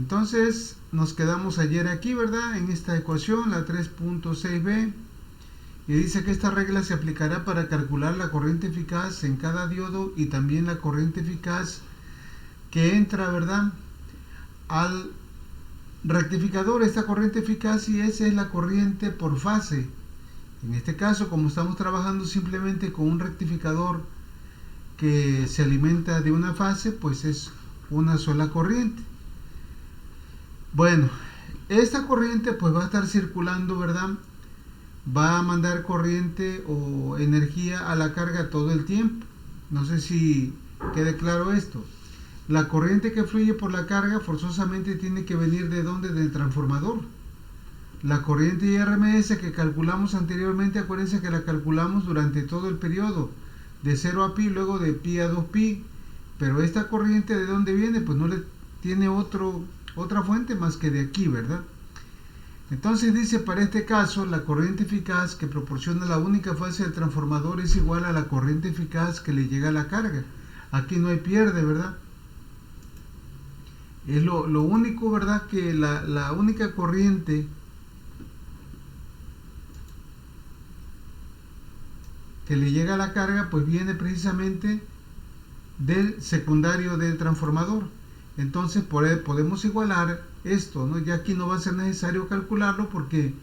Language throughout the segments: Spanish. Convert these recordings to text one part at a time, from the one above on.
Entonces nos quedamos ayer aquí, ¿verdad? En esta ecuación, la 3.6b, y dice que esta regla se aplicará para calcular la corriente eficaz en cada diodo y también la corriente eficaz que entra, ¿verdad?, al rectificador. Esta corriente eficaz, y esa es la corriente por fase. En este caso, como estamos trabajando simplemente con un rectificador que se alimenta de una fase, pues es una sola corriente. Bueno, esta corriente pues va a estar circulando, ¿verdad? Va a mandar corriente o energía a la carga todo el tiempo. No sé si quede claro esto. La corriente que fluye por la carga forzosamente tiene que venir ¿de dónde? Del transformador. La corriente IRMS que calculamos anteriormente, acuérdense que la calculamos durante todo el periodo, de 0 a pi, luego de pi a 2 pi. Pero esta corriente, ¿de dónde viene? Pues no le tiene otra fuente más que de aquí, ¿verdad? Entonces dice, para este caso, la corriente eficaz que proporciona la única fase del transformador es igual a la corriente eficaz que le llega a la carga. Aquí no hay pierde, ¿verdad? Es lo único, ¿verdad? Que la única corriente que le llega a la carga pues viene precisamente del secundario del transformador. Entonces podemos igualar esto, ¿no? Ya aquí no va a ser necesario calcularlo porque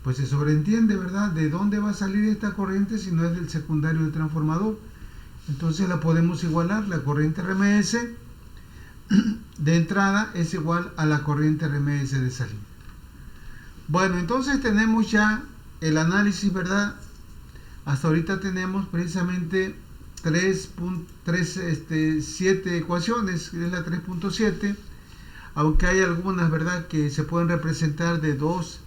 pues se sobreentiende, ¿verdad?, de dónde va a salir esta corriente si no es del secundario del transformador. Entonces la podemos igualar. La corriente RMS de entrada es igual a la corriente RMS de salida. Bueno, entonces tenemos ya el análisis, ¿verdad? Hasta ahorita tenemos precisamente 7 ecuaciones, que es la 3.7, aunque hay algunas, ¿verdad?, que se pueden representar de dos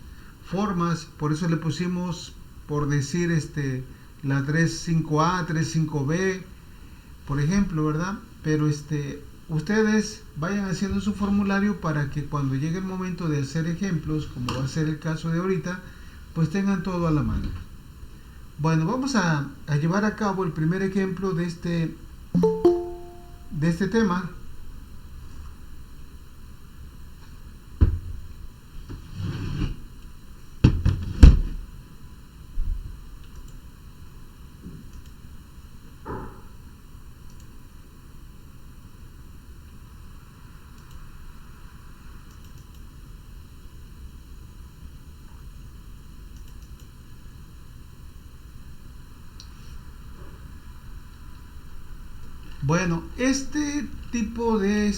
formas. Por eso le pusimos, por decir, la 3.5a, 3.5b, por ejemplo, ¿verdad? Pero ustedes vayan haciendo su formulario para que cuando llegue el momento de hacer ejemplos, como va a ser el caso de ahorita, pues tengan todo a la mano. Bueno, vamos a llevar a cabo el primer ejemplo de este tema. Bueno, este tipo de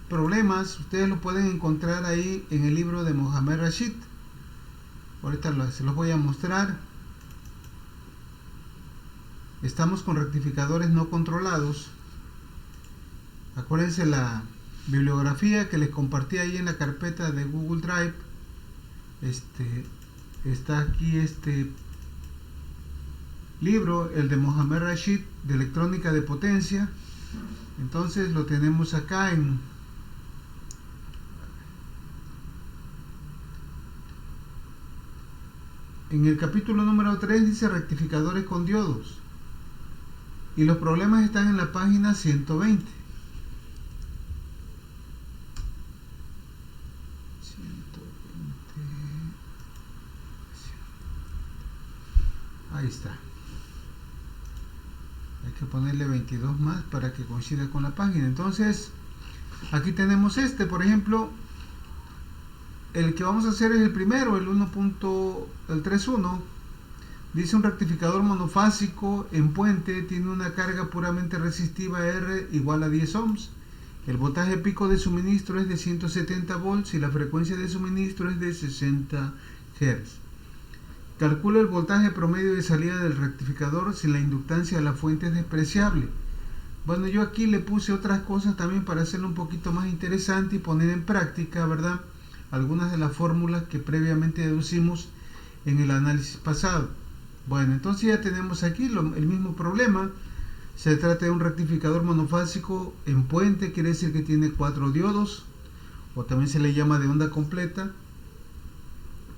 problemas ustedes lo pueden encontrar ahí en el libro de Mohamed Rashid. Ahorita se los voy a mostrar. Estamos con rectificadores no controlados. Acuérdense la bibliografía que les compartí ahí en la carpeta de Google Drive. Está aquí libro, el de Mohamed Rashid, de electrónica de potencia. Entonces lo tenemos acá en el capítulo número 3, dice rectificadores con diodos, y los problemas están en la página 120. Ahí está. Hay que ponerle 22 más para que coincida con la página. Entonces aquí tenemos por ejemplo, el que vamos a hacer es el primero, el 3.1. Dice un rectificador monofásico en puente tiene una carga puramente resistiva R igual a 10 ohms. El voltaje pico de suministro es de 170 volts y la frecuencia de suministro es de 60 Hz. Calcula el voltaje promedio de salida del rectificador si la inductancia de la fuente es despreciable. Bueno, yo aquí le puse otras cosas también para hacerlo un poquito más interesante y poner en práctica, ¿verdad?, algunas de las fórmulas que previamente deducimos en el análisis pasado. Bueno, entonces ya tenemos aquí el mismo problema. Se trata de un rectificador monofásico en puente, quiere decir que tiene 4 diodos, o también se le llama de onda completa.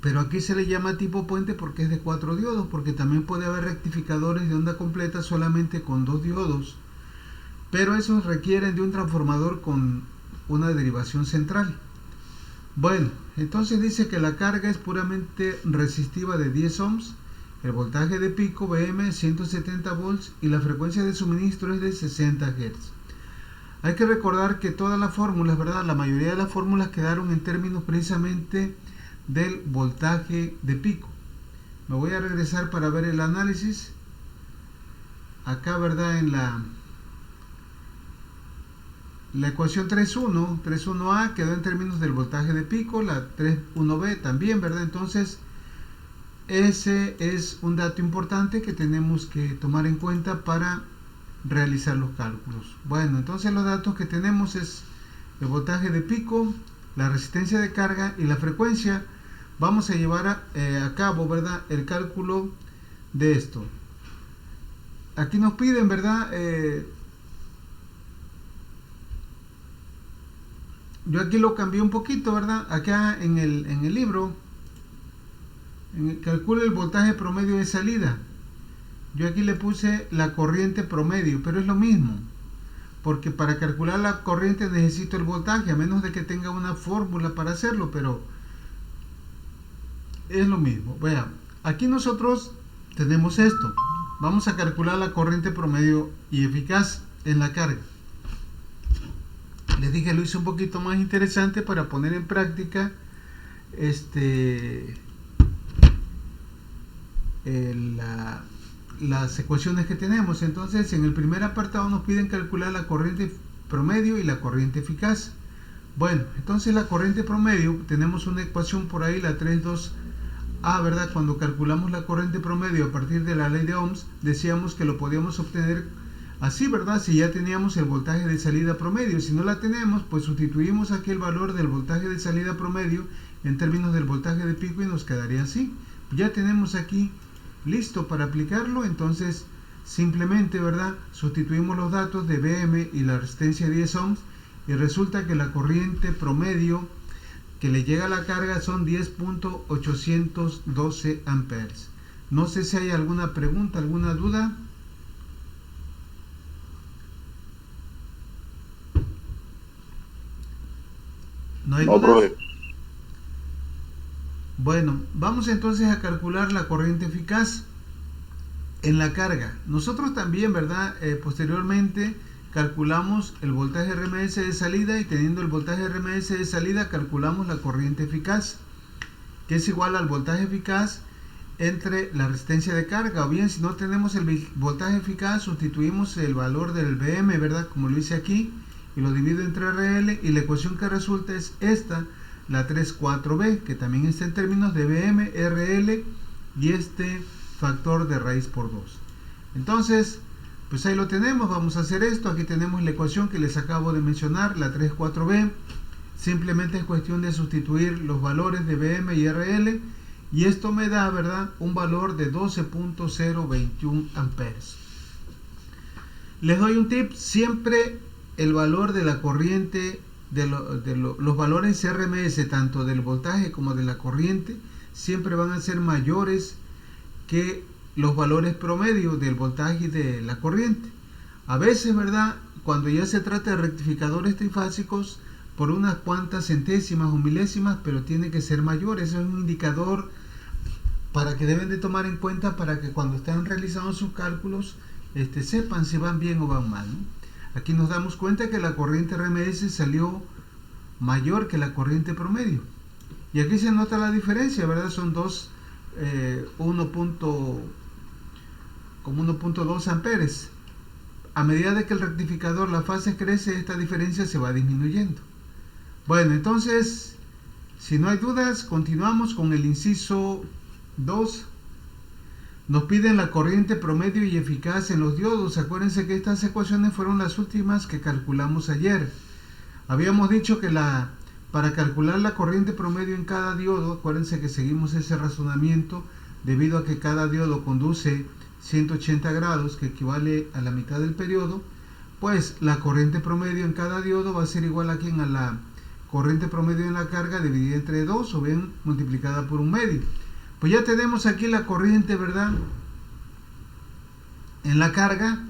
Pero aquí se le llama tipo puente porque es de 4 diodos, porque también puede haber rectificadores de onda completa solamente con 2 diodos. Pero esos requieren de un transformador con una derivación central. Bueno, entonces dice que la carga es puramente resistiva de 10 ohms, el voltaje de pico Vm 170 volts y la frecuencia de suministro es de 60 Hz. Hay que recordar que todas las fórmulas, ¿verdad? La mayoría de las fórmulas quedaron en términos precisamente del voltaje de pico. Me voy a regresar para ver el análisis. Acá, ¿verdad? En la ecuación 3.1a quedó en términos del voltaje de pico, la 3.1b también, ¿verdad? Entonces, ese es un dato importante que tenemos que tomar en cuenta para realizar los cálculos. Bueno, entonces los datos que tenemos es el voltaje de pico, la resistencia de carga y la frecuencia. Vamos a llevar a cabo, ¿verdad?, el cálculo de esto. Aquí nos piden, ¿verdad? Yo aquí lo cambié un poquito, ¿verdad? Acá en el libro calcula el voltaje promedio de salida. Yo aquí le puse la corriente promedio, pero es lo mismo, porque para calcular la corriente necesito el voltaje, a menos de que tenga una fórmula para hacerlo, pero es lo mismo. Vean, aquí nosotros tenemos esto. Vamos a calcular la corriente promedio y eficaz en la carga. Les dije, lo hice un poquito más interesante para poner en práctica las ecuaciones que tenemos. Entonces, en el primer apartado nos piden calcular la corriente promedio y la corriente eficaz. Bueno, entonces la corriente promedio, tenemos una ecuación por ahí, la 3.2a, ¿verdad? Cuando calculamos la corriente promedio a partir de la ley de Ohms, decíamos que lo podíamos obtener así, ¿verdad? Si ya teníamos el voltaje de salida promedio. Si no la tenemos, pues sustituimos aquí el valor del voltaje de salida promedio en términos del voltaje de pico y nos quedaría así. Ya tenemos aquí listo para aplicarlo. Entonces simplemente, ¿verdad?, sustituimos los datos de Vm y la resistencia de 10 ohms y resulta que la corriente promedio que le llega a la carga son 10.812 amperes. No sé si hay alguna pregunta, alguna duda. ¿No hay dudas? Bueno, vamos entonces a calcular la corriente eficaz en la carga. Nosotros también, ¿verdad? Posteriormente calculamos el voltaje RMS de salida y teniendo el voltaje RMS de salida calculamos la corriente eficaz, que es igual al voltaje eficaz entre la resistencia de carga. O bien, si no tenemos el voltaje eficaz, sustituimos el valor del Vm, ¿verdad?, como lo hice aquí, y lo divido entre RL, y la ecuación que resulta es esta, la 3.4b, que también está en términos de Vm, RL y este factor de raíz por 2. Entonces, pues ahí lo tenemos. Vamos a hacer esto. Aquí tenemos la ecuación que les acabo de mencionar, la 3.4b. Simplemente es cuestión de sustituir los valores de Vm y RL y esto me da, ¿verdad?, un valor de 12.021 amperes. Les doy un tip: siempre el valor de la corriente, los valores RMS, tanto del voltaje como de la corriente, siempre van a ser mayores que los valores promedio del voltaje y de la corriente. A veces, ¿verdad?, cuando ya se trata de rectificadores trifásicos, por unas cuantas centésimas o milésimas, pero tiene que ser mayor. Eso es un indicador para que deben de tomar en cuenta para que cuando estén realizando sus cálculos sepan si van bien o van mal, ¿no? Aquí nos damos cuenta que la corriente RMS salió mayor que la corriente promedio. Y aquí se nota la diferencia, ¿verdad? Son 1.2 amperes. A medida de que el rectificador, la fase crece, esta diferencia se va disminuyendo. Bueno, entonces, si no hay dudas, continuamos con el inciso 2. Nos piden la corriente promedio y eficaz en los diodos. Acuérdense que estas ecuaciones fueron las últimas que calculamos ayer. Habíamos dicho que para calcular la corriente promedio en cada diodo, acuérdense que seguimos ese razonamiento debido a que cada diodo conduce 180 grados, que equivale a la mitad del periodo, pues la corriente promedio en cada diodo va a ser igual a la corriente promedio en la carga dividida entre 2 o bien multiplicada por 1/2. Pues ya tenemos aquí la corriente, ¿verdad?, en la carga,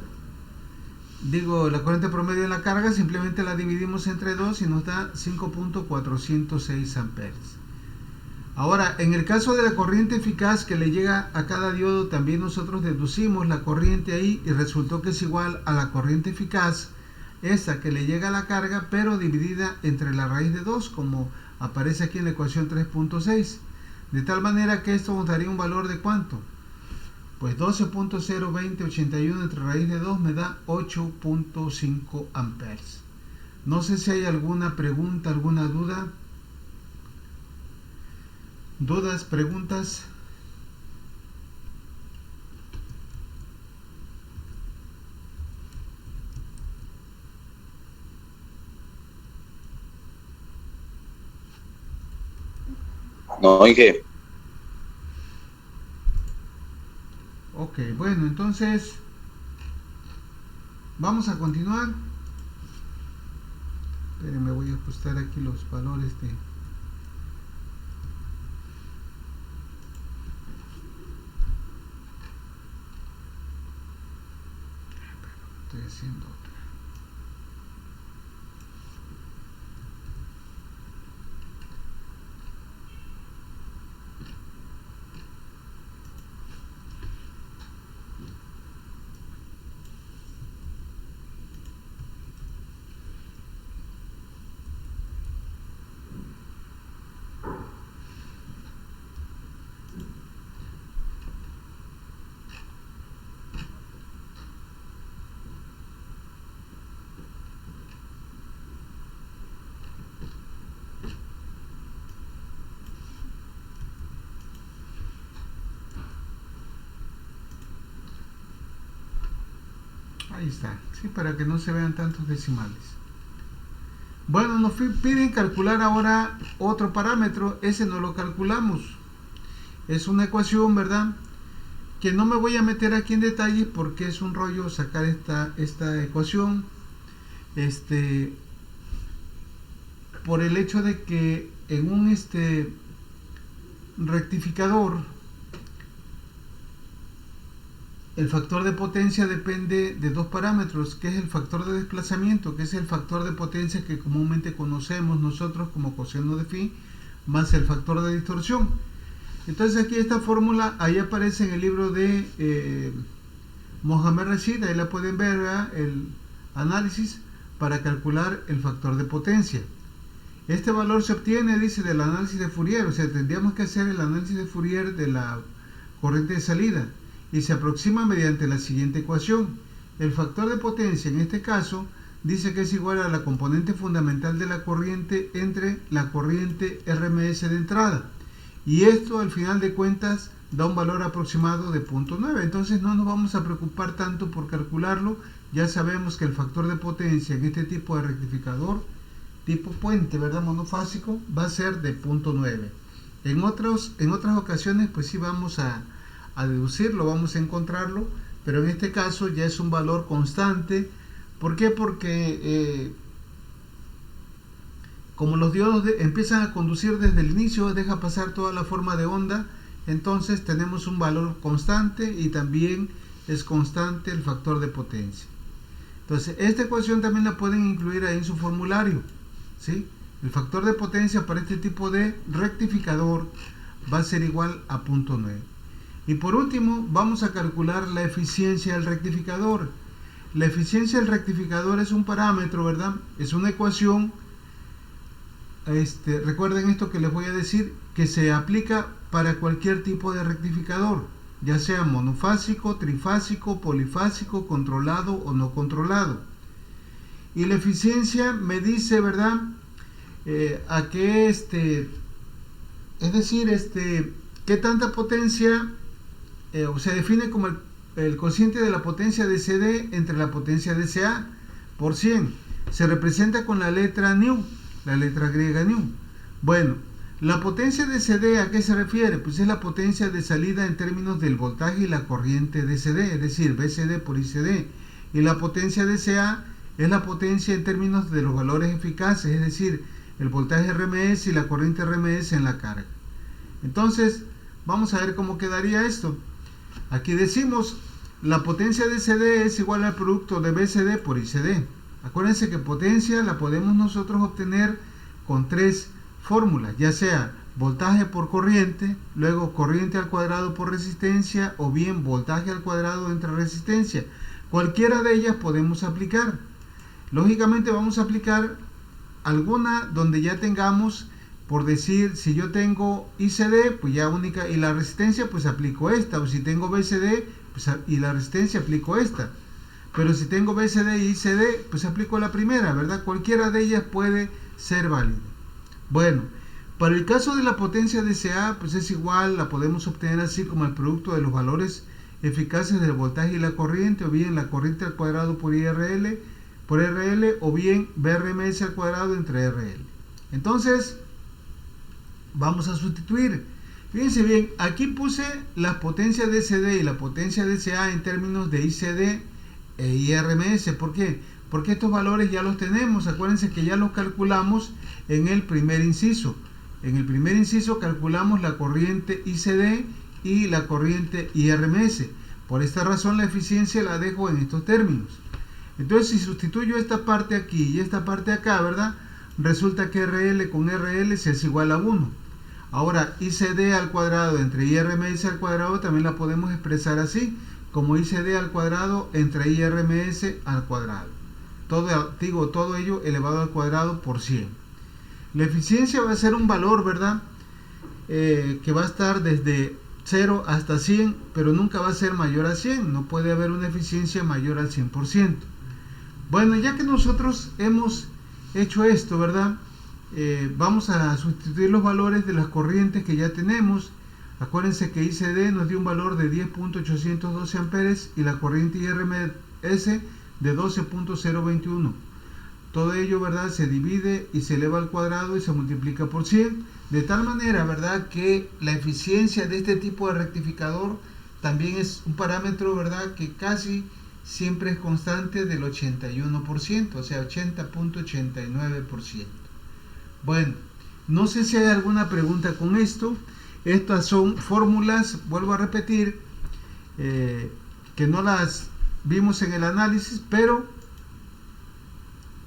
digo, la corriente promedio de la carga, simplemente la dividimos entre 2 y nos da 5.406 amperes. Ahora, en el caso de la corriente eficaz que le llega a cada diodo, también nosotros deducimos la corriente ahí y resultó que es igual a la corriente eficaz, esa que le llega a la carga, pero dividida entre la raíz de 2, como aparece aquí en la ecuación 3.6. De tal manera que esto nos daría un valor de ¿cuánto? Pues 12.02081 entre raíz de 2 me da 8.5 amperes. No sé si hay alguna pregunta, alguna duda. ¿Dudas, preguntas? No, Inge. Ok, bueno, entonces vamos a continuar. Esperen, me voy a ajustar aquí los valores de... Estoy haciendo otra. Ahí está, sí, para que no se vean tantos decimales. Bueno, nos piden calcular ahora otro parámetro, ese no lo calculamos. Es una ecuación, ¿verdad? Que no me voy a meter aquí en detalles porque es un rollo sacar esta ecuación. Por el hecho de que en un rectificador el factor de potencia depende de dos parámetros, que es el factor de desplazamiento, que es el factor de potencia que comúnmente conocemos nosotros como coseno de phi, más el factor de distorsión. Entonces aquí esta fórmula, ahí aparece en el libro de Mohamed Rashid, ahí la pueden ver, ¿verdad? El análisis para calcular el factor de potencia. Este valor se obtiene, dice, del análisis de Fourier, o sea, tendríamos que hacer el análisis de Fourier de la corriente de salida y se aproxima mediante la siguiente ecuación. El factor de potencia en este caso dice que es igual a la componente fundamental de la corriente entre la corriente RMS de entrada, y esto al final de cuentas da un valor aproximado de 0.9. Entonces no nos vamos a preocupar tanto por calcularlo, ya sabemos que el factor de potencia en este tipo de rectificador tipo puente, ¿verdad?, monofásico, va a ser de 0.9. En otras ocasiones pues sí vamos a deducirlo, vamos a encontrarlo, pero en este caso ya es un valor constante. ¿Por qué? Porque como los diodos empiezan a conducir desde el inicio, deja pasar toda la forma de onda, entonces tenemos un valor constante y también es constante el factor de potencia. Entonces esta ecuación también la pueden incluir ahí en su formulario, ¿sí? El factor de potencia para este tipo de rectificador va a ser igual a 0.9. Y por último vamos a calcular la eficiencia del rectificador. La eficiencia del rectificador es un parámetro, ¿verdad? Es una ecuación, recuerden esto que les voy a decir, que se aplica para cualquier tipo de rectificador, ya sea monofásico, trifásico, polifásico, controlado o no controlado. Y la eficiencia me dice, ¿verdad?, a qué es decir, qué tanta potencia, se define como el cociente de la potencia de CD entre la potencia de CA por 100. Se representa con la letra nu, la letra griega nu. Bueno, la potencia de CD, ¿a qué se refiere? Pues es la potencia de salida en términos del voltaje y la corriente de CD, es decir, BCD por ICD. Y la potencia de CA es la potencia en términos de los valores eficaces, es decir, el voltaje RMS y la corriente RMS en la carga. Entonces, vamos a ver cómo quedaría esto. Aquí decimos la potencia de CD es igual al producto de BCD por ICD. Acuérdense que potencia la podemos nosotros obtener con tres fórmulas, ya sea voltaje por corriente, luego corriente al cuadrado por resistencia, o bien voltaje al cuadrado entre resistencia. Cualquiera de ellas podemos aplicar. Lógicamente vamos a aplicar alguna donde ya tengamos, por decir, si yo tengo ICD, pues ya única, y la resistencia, pues aplico esta, o si tengo BCD, pues, y la resistencia aplico esta. Pero si tengo BCD y ICD, pues aplico la primera, ¿verdad? Cualquiera de ellas puede ser válida. Bueno, para el caso de la potencia DCA, pues es igual, la podemos obtener así como el producto de los valores eficaces del voltaje y la corriente, o bien la corriente al cuadrado por RL, o bien VRMS al cuadrado entre RL. Entonces, vamos a sustituir. Fíjense bien, aquí puse las potencias DCD y la potencia DCA en términos de ICD e IRMS. ¿Por qué? Porque estos valores ya los tenemos. Acuérdense que ya los calculamos en el primer inciso. En el primer inciso calculamos la corriente ICD y la corriente IRMS. Por esta razón la eficiencia la dejo en estos términos. Entonces, si sustituyo esta parte aquí y esta parte acá, ¿verdad? Resulta que RL con RL se es igual a 1. Ahora, ICD al cuadrado entre IRMS al cuadrado también la podemos expresar así, como ICD al cuadrado entre IRMS al cuadrado. Todo ello elevado al cuadrado por 100. La eficiencia va a ser un valor, ¿verdad? Que va a estar desde 0 hasta 100, pero nunca va a ser mayor a 100. No puede haber una eficiencia mayor al 100%. Bueno, ya que nosotros hemos hecho esto, ¿verdad? Vamos a sustituir los valores de las corrientes que ya tenemos. Acuérdense que ICD nos dio un valor de 10.812 amperes y la corriente IRMS de 12.021. Todo ello, ¿verdad? Se divide y se eleva al cuadrado y se multiplica por 100. De tal manera, ¿verdad?, que la eficiencia de este tipo de rectificador también es un parámetro, ¿verdad?, que casi siempre es constante del 81%, o sea, 80.89%. Bueno, no sé si hay alguna pregunta con esto. Estas son fórmulas, vuelvo a repetir, que no las vimos en el análisis, pero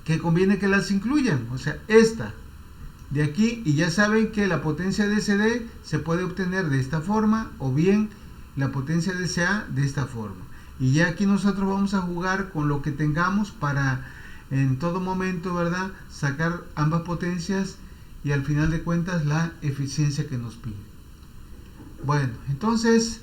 que conviene que las incluyan. O sea, esta de aquí, y ya saben que la potencia de CD se puede obtener de esta forma, o bien la potencia de CA de esta forma. Y ya aquí nosotros vamos a jugar con lo que tengamos para en todo momento, ¿verdad?, sacar ambas potencias y al final de cuentas la eficiencia que nos pide. Bueno, entonces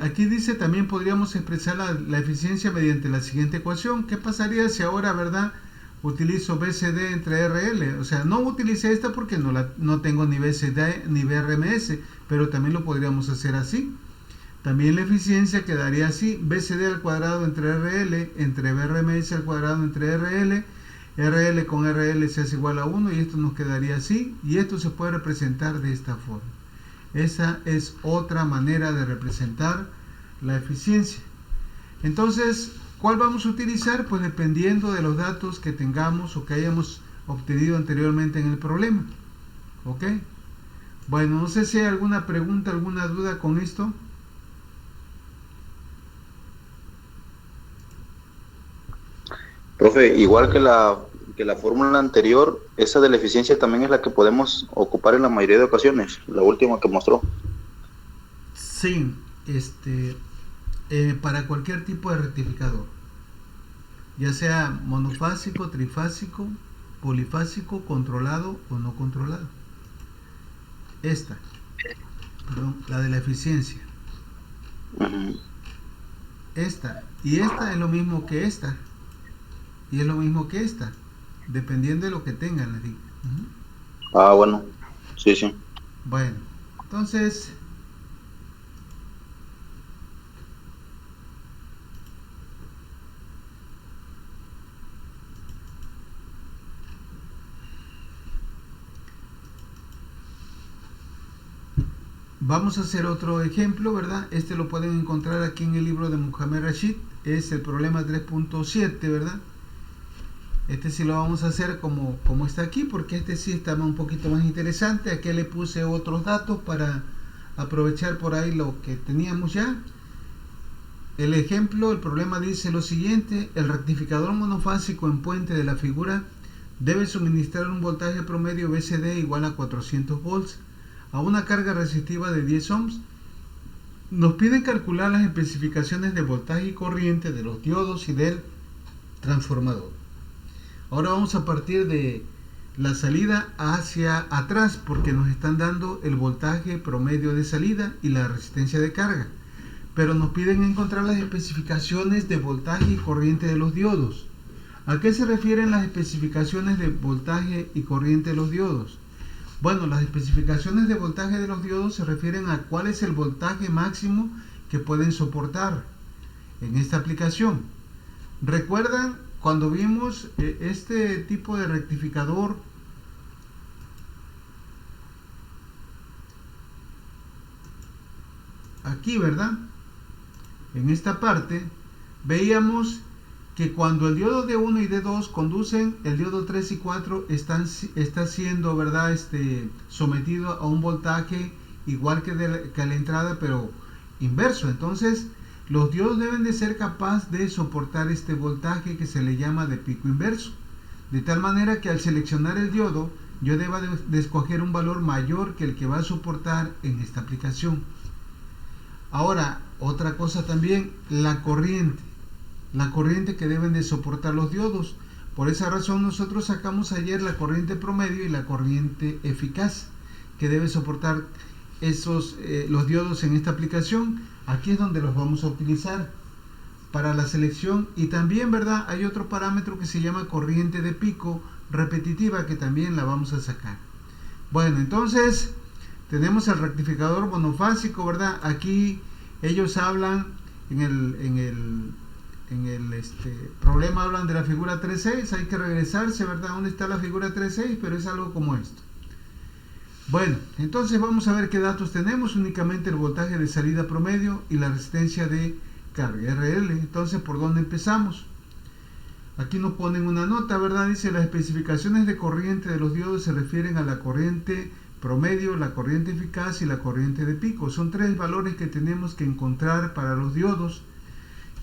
aquí dice también podríamos expresar la eficiencia mediante la siguiente ecuación. ¿Qué pasaría si ahora, ¿verdad?, utilizo BCD entre RL? O sea, no utilicé esta porque no tengo ni BCD ni VRMS, pero también lo podríamos hacer así. También la eficiencia quedaría así: BCD al cuadrado entre RL entre VRMS al cuadrado entre RL. RL con RL se hace igual a 1 y esto nos quedaría así, y esto se puede representar de esta forma. Esa es otra manera de representar la eficiencia. Entonces, ¿cuál vamos a utilizar? Pues dependiendo de los datos que tengamos o que hayamos obtenido anteriormente en el problema. ¿Ok? Bueno, no sé si hay alguna pregunta, alguna duda con esto. Profe, igual que la fórmula anterior, esa de la eficiencia también es la que podemos ocupar en la mayoría de ocasiones, la última que mostró. Sí, para cualquier tipo de rectificador, ya sea monofásico, trifásico, polifásico, controlado o no controlado. La de la eficiencia. Esta y esta es lo mismo que esta. Y es lo mismo que esta, dependiendo de lo que tengan, les digo. Ah, bueno, sí. Bueno, entonces, vamos a hacer otro ejemplo, ¿verdad? Este lo pueden encontrar aquí en el libro de Mohamed Rashid, es el problema 3.7, ¿verdad? Este sí lo vamos a hacer como está aquí, porque este sí está un poquito más interesante. Aquí le puse otros datos para aprovechar por ahí lo que teníamos ya. El ejemplo, el problema dice lo siguiente: el rectificador monofásico en puente de la figura debe suministrar un voltaje promedio VCD igual a 400 volts a una carga resistiva de 10 ohms. Nos piden calcular las especificaciones de voltaje y corriente de los diodos y del transformador. Ahora vamos a partir de la salida hacia atrás, porque nos están dando el voltaje promedio de salida y la resistencia de carga, pero nos piden encontrar las especificaciones de voltaje y corriente de los diodos. ¿A qué se refieren las especificaciones de voltaje y corriente de los diodos? Bueno, las especificaciones de voltaje de los diodos se refieren a cuál es el voltaje máximo que pueden soportar en esta aplicación. ¿Recuerdan cuando vimos este tipo de rectificador? Aquí, ¿verdad? En esta parte veíamos que cuando el diodo D1 y D2 conducen, el diodo 3 y 4 está siendo, ¿verdad?, sometido a un voltaje igual que a la entrada, pero inverso. Entonces, los diodos deben de ser capaces de soportar este voltaje que se le llama de pico inverso. De tal manera que al seleccionar el diodo, yo deba de escoger un valor mayor que el que va a soportar en esta aplicación. Ahora, otra cosa también, la corriente que deben de soportar los diodos. Por esa razón nosotros sacamos ayer la corriente promedio y la corriente eficaz que debe soportar los diodos en esta aplicación. Aquí es donde los vamos a utilizar para la selección. Y también, ¿verdad?, hay otro parámetro que se llama corriente de pico repetitiva, que también la vamos a sacar. Bueno, entonces tenemos el rectificador monofásico, ¿verdad? Aquí ellos hablan en el problema, hablan de la figura 3.6. Hay que regresarse, ¿verdad? ¿Dónde está la figura 3.6? Pero es algo como esto. Bueno, entonces vamos a ver qué datos tenemos. Únicamente el voltaje de salida promedio y la resistencia de carga, RL. Entonces, ¿por dónde empezamos? Aquí nos ponen una nota, ¿verdad? Dice: las especificaciones de corriente de los diodos se refieren a la corriente promedio, la corriente eficaz y la corriente de pico. Son tres valores que tenemos que encontrar para los diodos,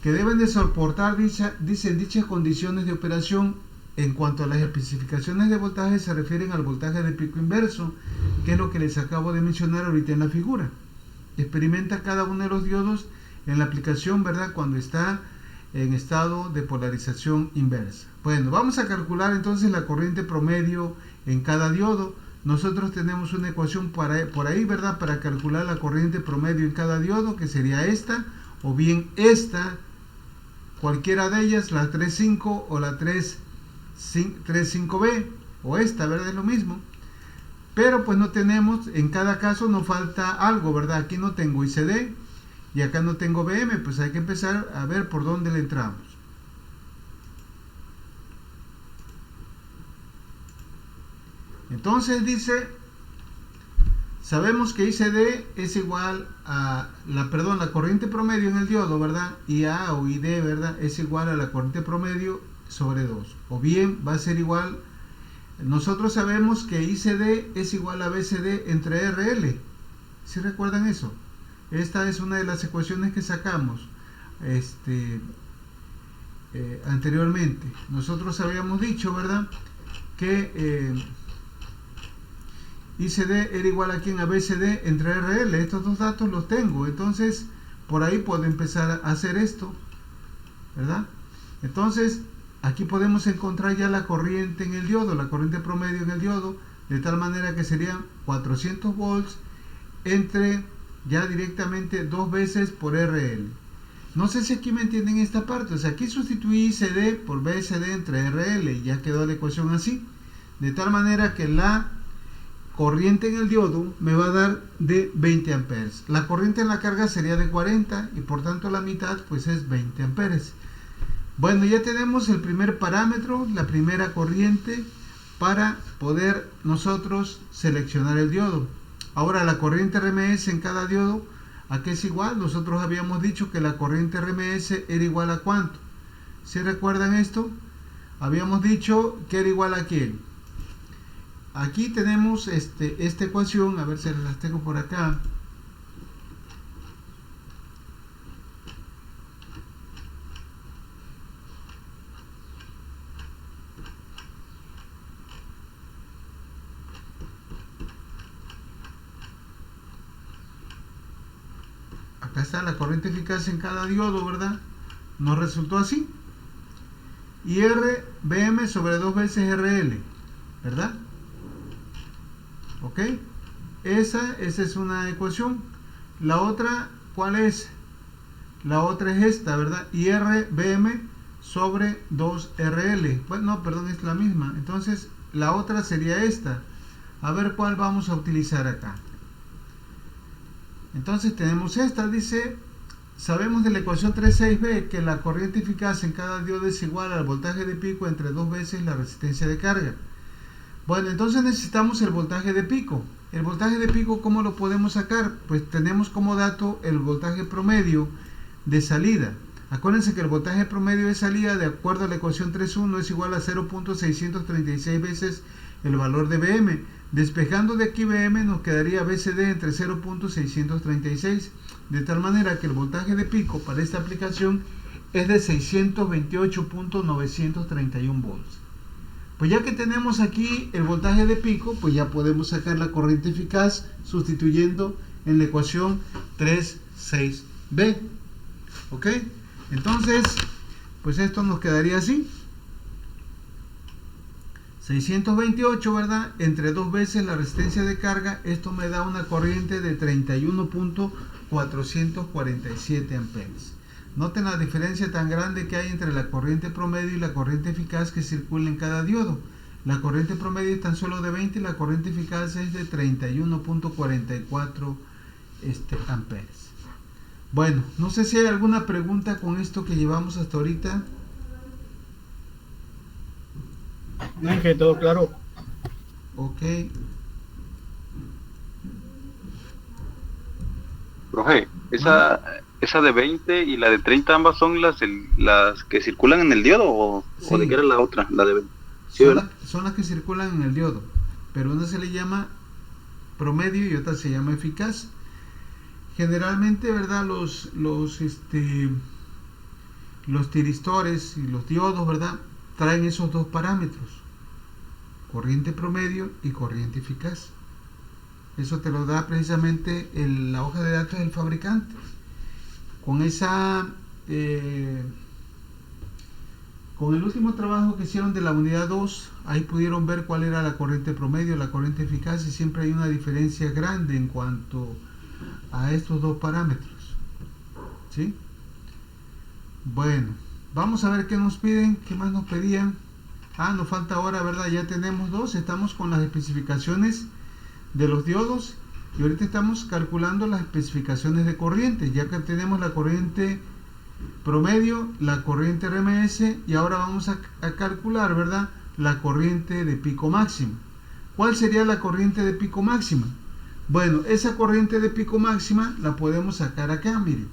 que deben de soportar dichas condiciones de operación. En cuanto a las especificaciones de voltaje, se refieren al voltaje de pico inverso, que es lo que les acabo de mencionar ahorita en la figura. Experimenta cada uno de los diodos en la aplicación, ¿verdad?, cuando está en estado de polarización inversa. Bueno, vamos a calcular entonces la corriente promedio en cada diodo. Nosotros tenemos una ecuación por ahí, ¿verdad?, para calcular la corriente promedio en cada diodo, que sería esta, o bien esta, cualquiera de ellas, la 3.5 o la 3.5B, o esta, ¿verdad?, es lo mismo. Pero pues no tenemos, en cada caso nos falta algo, ¿verdad? Aquí no tengo ICD y acá no tengo BM, pues hay que empezar a ver por dónde le entramos. Entonces dice, sabemos que ICD es igual a la corriente promedio en el diodo, ¿verdad? Y A o ID, ¿verdad?, es igual a la corriente promedio sobre 2. O bien va a ser igual, nosotros sabemos que ICD es igual a BCD entre RL. ¿Sí recuerdan eso? Esta es una de las ecuaciones que sacamos anteriormente. Nosotros habíamos dicho, ¿verdad?, que ICD era igual a ¿quién? A BCD entre RL. Estos dos datos los tengo, entonces por ahí puedo empezar a hacer esto, ¿verdad? Entonces aquí podemos encontrar ya la corriente en el diodo, la corriente promedio en el diodo, de tal manera que serían 400 volts entre ya directamente 2 veces por RL. No sé si aquí me entienden esta parte. O sea, aquí sustituí ICD por BCD entre RL y ya quedó la ecuación así, de tal manera que la corriente en el diodo me va a dar de 20 amperes. La corriente en la carga sería de 40 y por tanto la mitad pues es 20 amperes. Bueno, ya tenemos el primer parámetro, la primera corriente, para poder nosotros seleccionar el diodo. Ahora, la corriente RMS en cada diodo, ¿a qué es igual? Nosotros habíamos dicho que la corriente RMS era igual a ¿cuánto? ¿Sí recuerdan esto? Habíamos dicho que era igual a quién. Aquí tenemos esta ecuación, a ver si las tengo por acá. Acá está la corriente eficaz en cada diodo, ¿verdad? Nos resultó así. Y RBM sobre 2 veces RL, ¿verdad? ¿Ok? Esa es una ecuación. La otra, ¿cuál es? La otra es esta, ¿verdad? IRBM sobre 2RL. Bueno, no, perdón, es la misma. Entonces, la otra sería esta. A ver cuál vamos a utilizar acá. Entonces tenemos esta, dice, sabemos de la ecuación 36b que la corriente eficaz en cada diodo es igual al voltaje de pico entre 2 veces la resistencia de carga. Bueno, entonces necesitamos el voltaje de pico. El voltaje de pico, ¿cómo lo podemos sacar? Pues tenemos como dato el voltaje promedio de salida. Acuérdense que el voltaje promedio de salida, de acuerdo a la ecuación 3.1, es igual a 0.636 veces el valor de Bm. Despejando de aquí Bm nos quedaría BCD entre 0.636, de tal manera que el voltaje de pico para esta aplicación es de 628.931 volts. Pues ya que tenemos aquí el voltaje de pico, pues ya podemos sacar la corriente eficaz sustituyendo en la ecuación 36b. ¿Ok? Entonces, pues esto nos quedaría así. 628, ¿verdad? Entre 2 veces la resistencia de carga, esto me da una corriente de 31.447 amperes. Noten la diferencia tan grande que hay entre la corriente promedio y la corriente eficaz que circula en cada diodo. La corriente promedio es tan solo de 20 y la corriente eficaz es de 31.44 amperes. Bueno, no sé si hay alguna pregunta con esto que llevamos hasta ahorita. No, es que todo claro. Ok. Profe, esa de 20 y la de 30 ambas son las que circulan en el diodo o Sí. de qué era la otra, la de 20. Sí, Son las que circulan en el diodo, pero una se le llama promedio y otra se llama eficaz. Generalmente, ¿verdad? Los tiristores y los diodos, ¿verdad? Traen esos dos parámetros, corriente promedio y corriente eficaz. Eso te lo da precisamente la hoja de datos del fabricante. Con con el último trabajo que hicieron de la unidad 2, ahí pudieron ver cuál era la corriente promedio, la corriente eficaz, y siempre hay una diferencia grande en cuanto a estos dos parámetros. ¿Sí? Bueno, vamos a ver qué nos piden, qué más nos pedían. Nos falta ahora, ¿verdad? Ya tenemos dos, estamos con las especificaciones de los diodos y ahorita estamos calculando las especificaciones de corriente, ya que tenemos la corriente promedio, la corriente RMS, y ahora vamos a calcular, ¿verdad?, la corriente de pico máxima. ¿Cuál sería la corriente de pico máxima? Bueno, esa corriente de pico máxima la podemos sacar acá, miren.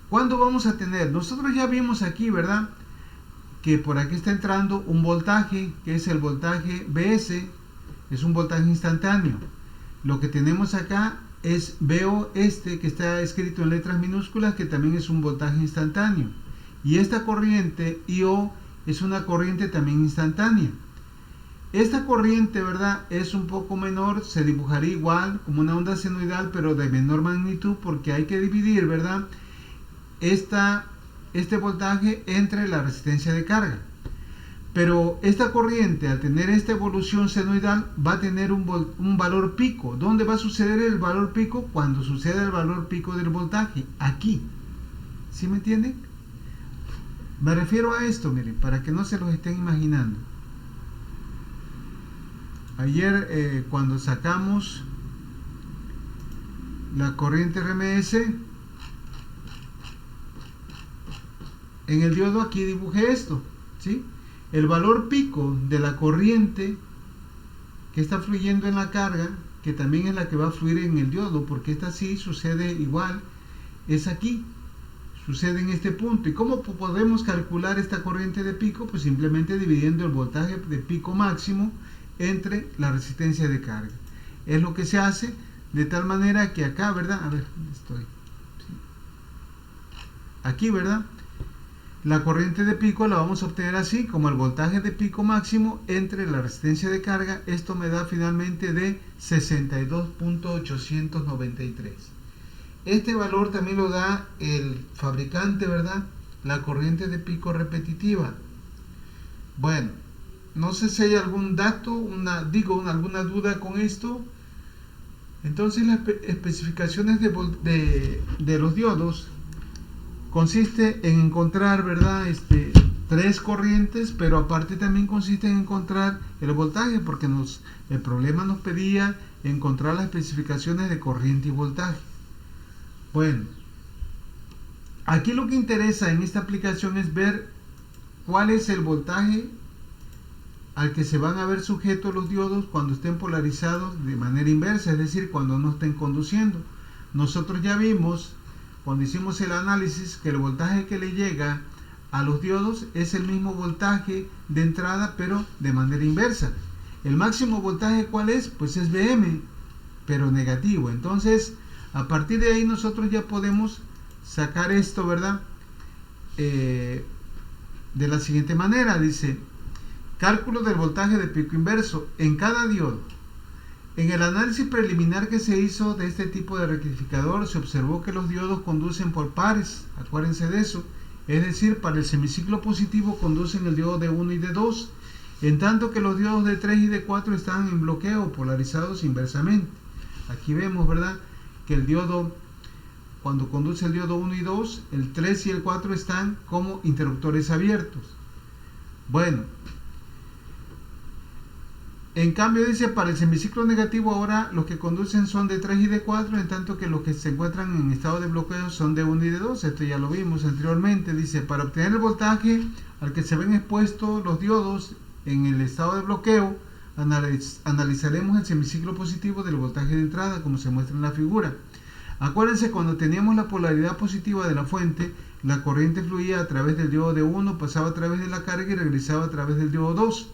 ¿Cuándo vamos a tener? Nosotros ya vimos aquí, ¿verdad?, que por aquí está entrando un voltaje, que es el voltaje BS, es un voltaje instantáneo. Lo que tenemos acá es VO, que está escrito en letras minúsculas, que también es un voltaje instantáneo. Y esta corriente IO es una corriente también instantánea. Esta corriente, ¿verdad?, es un poco menor, se dibujaría igual como una onda senoidal, pero de menor magnitud, porque hay que dividir, ¿verdad?, este voltaje entre la resistencia de carga. Pero esta corriente, al tener esta evolución senoidal, va a tener un valor pico. ¿Dónde va a suceder el valor pico? Cuando suceda el valor pico del voltaje, aquí. ¿Sí me entienden? Me refiero a esto, miren, para que no se los estén imaginando. Ayer, cuando sacamos la corriente RMS, en el diodo aquí dibujé esto, ¿sí? El valor pico de la corriente que está fluyendo en la carga, que también es la que va a fluir en el diodo, porque esta sí sucede igual, es aquí. sucede en este punto. ¿Y cómo podemos calcular esta corriente de pico? Pues simplemente dividiendo el voltaje de pico máximo entre la resistencia de carga. Es lo que se hace de tal manera que acá, ¿verdad? A ver, ¿dónde estoy? Sí. Aquí, ¿verdad? La corriente de pico la vamos a obtener así, como el voltaje de pico máximo entre la resistencia de carga. Esto me da finalmente de 62.893. Este valor también lo da el fabricante, ¿verdad? La corriente de pico repetitiva. Bueno, no sé si hay algún dato, alguna duda con esto. Entonces las especificaciones de los diodos consiste en encontrar, ¿verdad? Tres corrientes, pero aparte también consiste en encontrar el voltaje, porque el problema nos pedía encontrar las especificaciones de corriente y voltaje. Bueno, aquí lo que interesa en esta aplicación es ver cuál es el voltaje al que se van a ver sujetos los diodos cuando estén polarizados de manera inversa, es decir, cuando no estén conduciendo. Nosotros ya vimos, cuando hicimos el análisis, que el voltaje que le llega a los diodos es el mismo voltaje de entrada, pero de manera inversa. El máximo voltaje, ¿cuál es? Pues es Vm, pero negativo. Entonces, a partir de ahí nosotros ya podemos sacar esto, ¿verdad? De la siguiente manera, dice, cálculo del voltaje de pico inverso en cada diodo. En el análisis preliminar que se hizo de este tipo de rectificador, se observó que los diodos conducen por pares, acuérdense de eso, es decir, para el semiciclo positivo conducen el diodo de 1 y de 2, en tanto que los diodos de 3 y de 4 están en bloqueo, polarizados inversamente. Aquí vemos, ¿verdad?, que el diodo, cuando conduce el diodo 1 y 2, el 3 y el 4 están como interruptores abiertos. Bueno, en cambio dice, para el semiciclo negativo ahora los que conducen son de 3 y de 4, en tanto que los que se encuentran en estado de bloqueo son de 1 y de 2. Esto ya lo vimos anteriormente. Dice, para obtener el voltaje al que se ven expuestos los diodos en el estado de bloqueo, analizaremos el semiciclo positivo del voltaje de entrada, como se muestra en la figura. Acuérdense, cuando teníamos la polaridad positiva de la fuente, la corriente fluía a través del diodo de 1, pasaba a través de la carga y regresaba a través del diodo 2.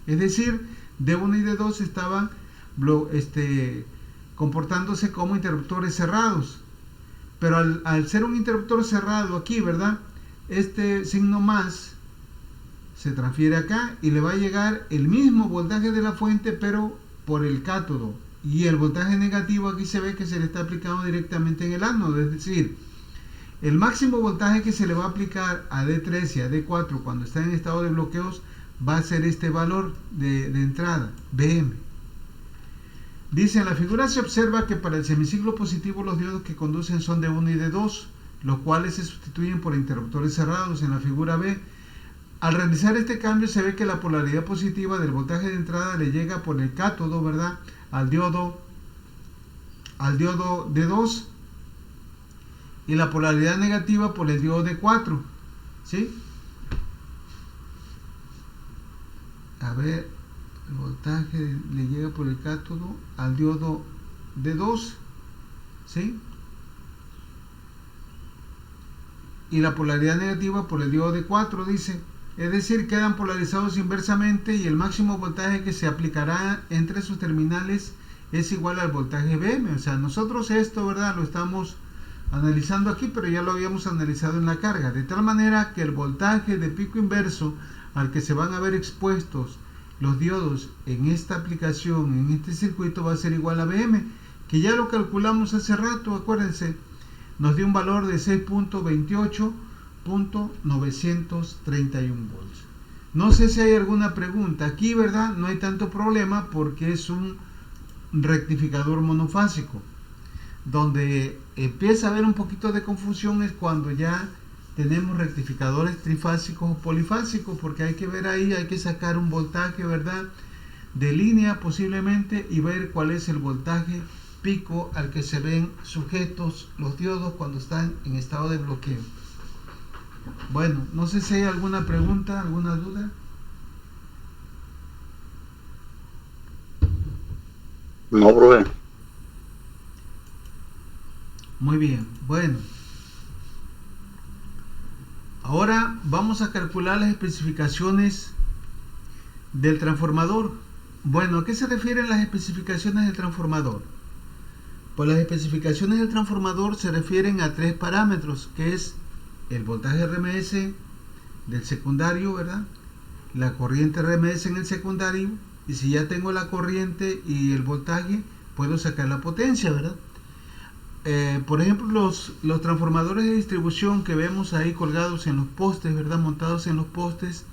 Es decir, de 1 y de 2 estaban comportándose como interruptores cerrados. Pero al ser un interruptor cerrado aquí, ¿verdad?, este signo más se transfiere acá y le va a llegar el mismo voltaje de la fuente, pero por el cátodo. Y el voltaje negativo aquí se ve que se le está aplicando directamente en el ánodo. Es decir, el máximo voltaje que se le va a aplicar a D3 y a D4 cuando está en estado de bloqueos va a ser este valor de entrada, Vm. Dice, en la figura se observa que para el semiciclo positivo los diodos que conducen son de 1 y de 2, los cuales se sustituyen por interruptores cerrados en la figura B. Al realizar este cambio se ve que la polaridad positiva del voltaje de entrada le llega por el cátodo, ¿verdad?, al diodo de 2, y la polaridad negativa por el diodo de 4, ¿sí? A ver, el voltaje le llega por el cátodo al diodo de 2, ¿sí?, y la polaridad negativa por el diodo de 4, dice. Es decir, quedan polarizados inversamente y el máximo voltaje que se aplicará entre sus terminales es igual al voltaje Vm. O sea, nosotros esto, ¿verdad?, lo estamos analizando aquí, pero ya lo habíamos analizado en la carga. De tal manera que el voltaje de pico inverso al que se van a ver expuestos los diodos en esta aplicación, en este circuito, va a ser igual a Vm, que ya lo calculamos hace rato, acuérdense, nos dio un valor de 6.28.931 volts. No sé si hay alguna pregunta. Aquí, ¿verdad?, no hay tanto problema porque es un rectificador monofásico. Donde empieza a haber un poquito de confusión es cuando ya tenemos rectificadores trifásicos o polifásicos, porque hay que ver ahí, hay que sacar un voltaje, ¿verdad?, de línea posiblemente, y ver cuál es el voltaje pico al que se ven sujetos los diodos cuando están en estado de bloqueo. Bueno, no sé si hay alguna pregunta, alguna duda. No, profe. Muy bien, bueno. Ahora vamos a calcular las especificaciones del transformador. Bueno, ¿a qué se refieren las especificaciones del transformador? Pues las especificaciones del transformador se refieren a tres parámetros, que es el voltaje RMS del secundario, ¿verdad? La corriente RMS en el secundario, y si ya tengo la corriente y el voltaje, puedo sacar la potencia, ¿verdad? Por ejemplo, los transformadores de distribución que vemos ahí colgados en los postes, ¿verdad? Montados en los postes,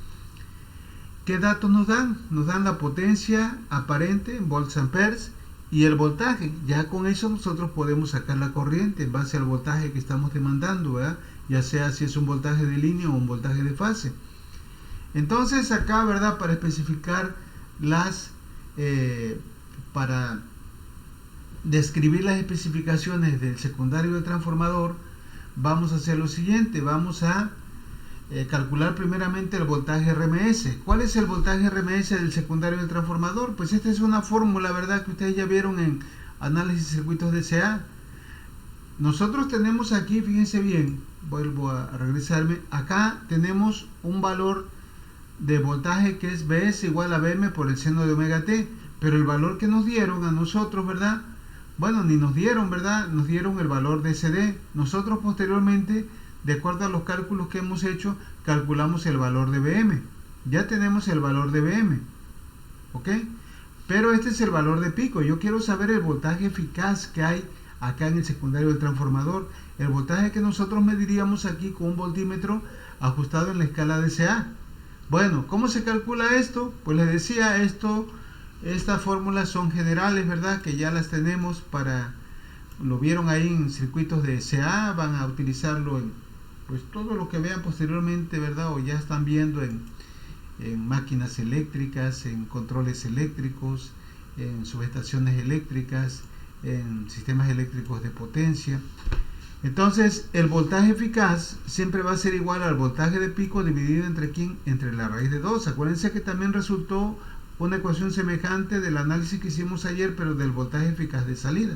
¿qué datos nos dan? Nos dan la potencia aparente en volts amperes y el voltaje. Ya con eso nosotros podemos sacar la corriente en base al voltaje que estamos demandando, ¿verdad? Ya sea si es un voltaje de línea o un voltaje de fase. Entonces acá, ¿verdad? Para especificar para describir las especificaciones del secundario del transformador, vamos a hacer lo siguiente. Vamos a calcular primeramente el voltaje RMS. ¿Cuál es el voltaje RMS del secundario del transformador? Pues esta es una fórmula, ¿verdad? Que ustedes ya vieron en análisis de circuitos de CA. Nosotros tenemos aquí, fíjense bien, vuelvo a regresarme, acá tenemos un valor de voltaje que es Vs igual a Vm por el seno de omega t, pero el valor que nos dieron a nosotros, ¿verdad? Bueno, ni nos dieron, ¿verdad? Nos dieron el valor de CD. Nosotros posteriormente, de acuerdo a los cálculos que hemos hecho, calculamos el valor de Vm. Ya tenemos el valor de Vm, ¿ok? Pero este es el valor de pico. Yo quiero saber el voltaje eficaz que hay acá en el secundario del transformador. El voltaje que nosotros mediríamos aquí con un voltímetro ajustado en la escala de CA. Bueno, ¿cómo se calcula esto? Pues les decía, estas fórmulas son generales, ¿verdad? Que ya las tenemos lo vieron ahí en circuitos de CA, van a utilizarlo en pues todo lo que vean posteriormente, ¿verdad? O ya están viendo en máquinas eléctricas, en controles eléctricos, en subestaciones eléctricas, en sistemas eléctricos de potencia. Entonces, el voltaje eficaz siempre va a ser igual al voltaje de pico dividido entre ¿quién? Entre la raíz de 2. Acuérdense que también resultó una ecuación semejante del análisis que hicimos ayer, pero del voltaje eficaz de salida.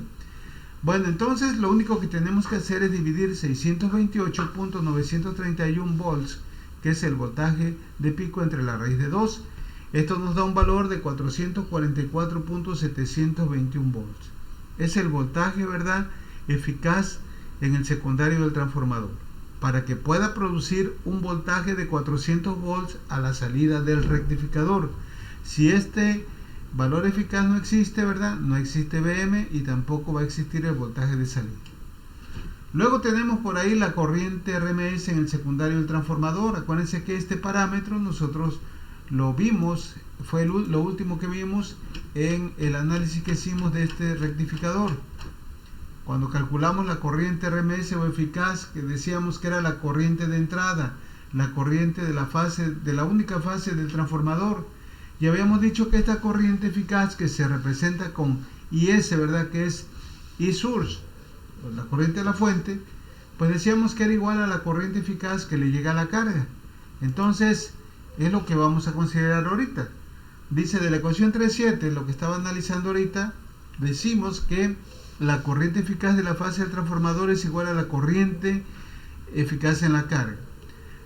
Bueno, entonces lo único que tenemos que hacer es dividir 628.931 volts, que es el voltaje de pico, entre la raíz de 2. Esto nos da un valor de 444.721 volts. Es el voltaje, ¿verdad?, eficaz en el secundario del transformador, para que pueda producir un voltaje de 400 volts a la salida del rectificador. Si este valor eficaz no existe, ¿verdad?, no existe Vm y tampoco va a existir el voltaje de salida. Luego tenemos por ahí la corriente RMS en el secundario del transformador. Acuérdense que este parámetro nosotros lo vimos, fue lo último que vimos en el análisis que hicimos de este rectificador. Cuando calculamos la corriente RMS o eficaz, que decíamos que era la corriente de entrada, la corriente de la única fase del transformador, y habíamos dicho que esta corriente eficaz, que se representa con IS, ¿verdad?, que es I-source, la corriente de la fuente, pues decíamos que era igual a la corriente eficaz que le llega a la carga. Entonces, es lo que vamos a considerar ahorita. Dice de la ecuación 3.7, lo que estaba analizando ahorita, decimos que la corriente eficaz de la fase del transformador es igual a la corriente eficaz en la carga.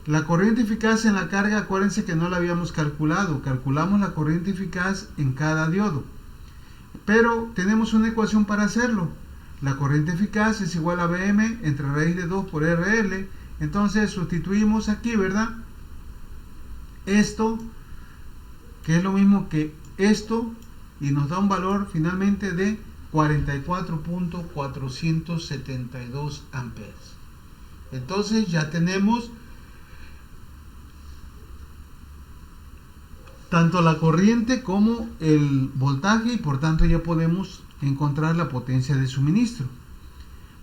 La corriente eficaz en la carga, acuérdense que no la habíamos calculado. Calculamos la corriente eficaz en cada diodo. Pero tenemos una ecuación para hacerlo. La corriente eficaz es igual a Vm entre raíz de 2 por RL. Entonces sustituimos aquí, ¿verdad?, esto, que es lo mismo que esto, y nos da un valor finalmente de 44.472 amperes. Entonces ya tenemos tanto la corriente como el voltaje, y por tanto ya podemos encontrar la potencia de suministro.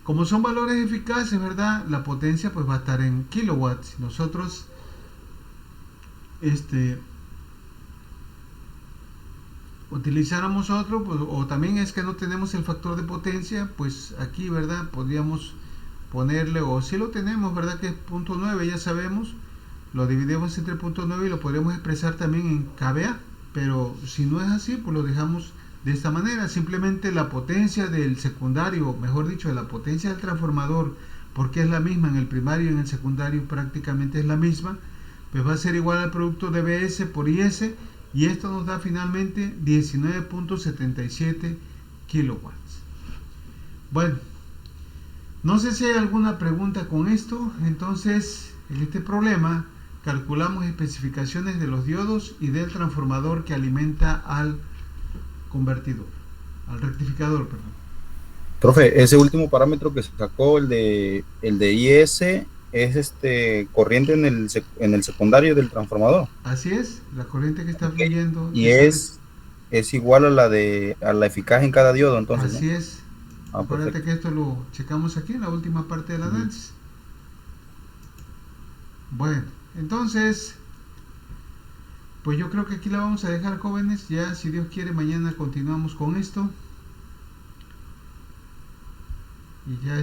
Como son valores eficaces, ¿verdad?, la potencia pues va a estar en kilowatts. Nosotros utilizáramos otro, pues, o también es que no tenemos el factor de potencia, pues aquí, ¿verdad?, podríamos ponerle, o si lo tenemos, ¿verdad?, que es 0.9, ya sabemos, lo dividimos entre 0.9 y lo podríamos expresar también en kVA, pero si no es así, pues lo dejamos de esta manera. Simplemente la potencia del secundario, mejor dicho, la potencia del transformador porque es la misma en el primario y en el secundario, prácticamente es la misma, pues va a ser igual al producto de BS por IS, y esto nos da finalmente 19.77 kilowatts. Bueno, no sé si hay alguna pregunta con esto. Entonces, en este problema calculamos especificaciones de los diodos y del transformador que alimenta al convertidor, al rectificador, perdón. Profe, ese último parámetro que se sacó, el de IS, es corriente en el secundario del transformador. Así es, la corriente que está fluyendo. Y es igual a la eficaz en cada diodo, entonces. Así ¿no? es. Acuérdate Perfecto. que esto lo checamos aquí en la última parte del análisis. Bueno, entonces, pues yo creo que aquí la vamos a dejar, jóvenes. Ya, si Dios quiere, mañana continuamos con esto. Y ya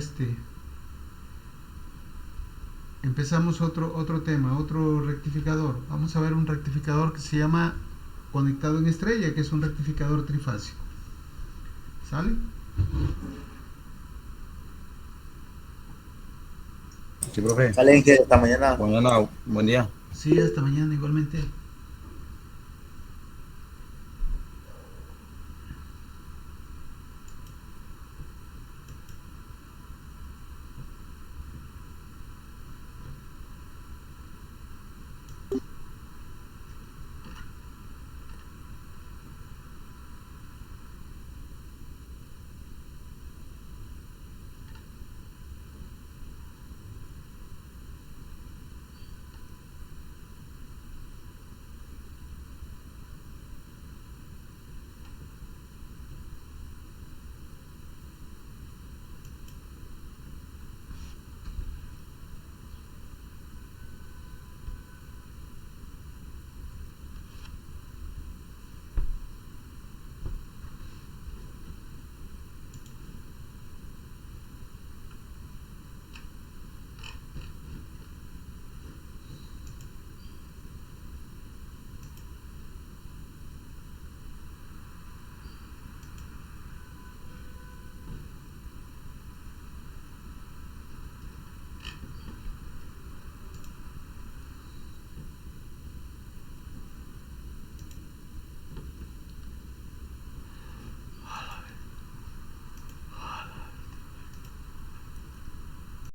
empezamos otro tema, otro rectificador. Vamos a ver un rectificador que se llama conectado en estrella, que es un rectificador trifásico. ¿Sale? Sí, profe. Salen que hasta mañana. Mañana, buen día. Sí, hasta mañana igualmente.